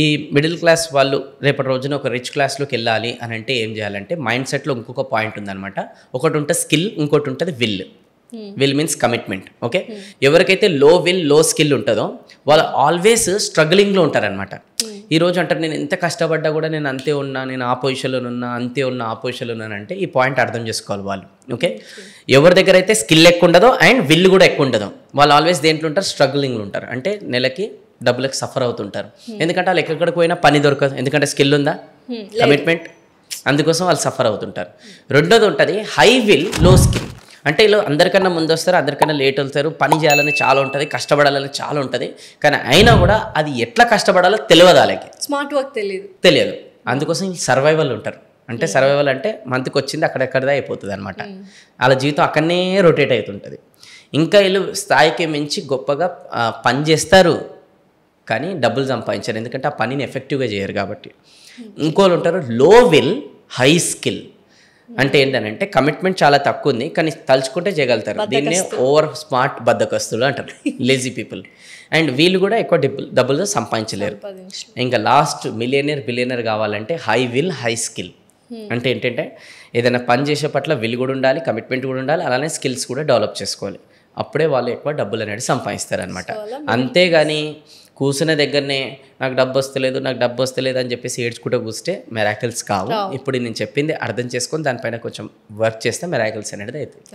ఈ middle class వాళ్ళు రేపటి రోజున ఒక రిచ్ క్లాస్లోకి వెళ్ళాలి అని అంటే ఏం చేయాలంటే మైండ్ సెట్లో ఇంకొక పాయింట్ ఉందన్నమాట. ఒకటి ఉంటుంది స్కిల్, ఇంకోటి ఉంటుంది will. Will means commitment. Okay, ఎవరికైతే లో విల్ లో స్కిల్ ఉంటుందో వాళ్ళు ఆల్వేస్ స్ట్రగ్లింగ్లో ఉంటారనమాట. ఈరోజు అంటారు నేను ఎంత కష్టపడ్డా కూడా నేను అంతే ఉన్నా, నేను ఆ పొజిషన్లో ఉన్నా, అంతే ఉన్నా, ఆ పొజిషన్లో ఉన్నానంటే ఈ పాయింట్ అర్థం చేసుకోవాలి వాళ్ళు. ఓకే, ఎవరి దగ్గర అయితే స్కిల్ ఎక్కువ ఉండదో అండ్ విల్ కూడా ఎక్కువ ఉండదు వాళ్ళు ఆల్వేస్ దేంట్లో ఉంటారు, స్ట్రగ్లింగ్లో ఉంటారు. అంటే నెలకి డబ్బులకు సఫర్ అవుతుంటారు. ఎందుకంటే వాళ్ళు ఎక్కడికి పోయినా పని దొరకదు, ఎందుకంటే స్కిల్ ఉందా, కమిట్మెంట్, అందుకోసం వాళ్ళు సఫర్ అవుతుంటారు. రెండోది ఉంటుంది హై విల్ లో స్కిల్. అంటే ఇలా అందరికన్నా ముందు వస్తారు, అందరికన్నా లేట్ వెళ్తారు, పని చేయాలని చాలా ఉంటుంది, కష్టపడాలని చాలా ఉంటుంది, కానీ అయినా కూడా అది ఎట్లా కష్టపడాలో తెలియదు వాళ్ళకి, స్మార్ట్ వర్క్ తెలియదు. అందుకోసం సర్వైవల్ ఉంటారు. అంటే సర్వైవల్ అంటే మంత్కి వచ్చింది అక్కడెక్కడదే అయిపోతుంది అనమాట. వాళ్ళ జీవితం అక్కడనే రొటేట్ అవుతుంటుంది. ఇంకా వీళ్ళు స్థాయికి మించి గొప్పగా పని చేస్తారు కానీ డబ్బులు సంపాదించారు, ఎందుకంటే ఆ పనిని ఎఫెక్టివ్గా చేయరు కాబట్టి. ఇంకోళ్ళు ఉంటారు లో విల్ హై స్కిల్. అంటే ఏంటంటే కమిట్మెంట్ చాలా తక్కువ ఉంది కానీ తలుచుకుంటే చేయగలుగుతారు. దీన్నే ఓవర్ స్మార్ట్ బద్దకస్తులు అంటారు, లేజీ పీపుల్. అండ్ వీళ్ళు కూడా ఎక్కువ డబ్బులు సంపాదించలేరు. ఇంకా లాస్ట్ బిలియనర్ కావాలంటే హై విల్ హై స్కిల్. అంటే ఏంటంటే ఏదైనా పని చేసే పట్ల విల్ కూడా ఉండాలి, కమిట్మెంట్ కూడా ఉండాలి, అలానే స్కిల్స్ కూడా డెవలప్ చేసుకోవాలి. అప్పుడే వాళ్ళు ఎక్కువ డబ్బులు అనేది సంపాదిస్తారనమాట. అంతేగాని కూర్చున్న దగ్గరనే నాకు డబ్బు వస్తలేదు అని చెప్పేసి ఏడ్చుకుంటూ కూర్చుంటే మెరాకిల్స్ కావు. ఇప్పుడు నేను చెప్పింది అర్థం చేసుకొని దానిపైన కొంచెం వర్క్ చేస్తే మెరాకిల్స్ అనేది అవుతుంది.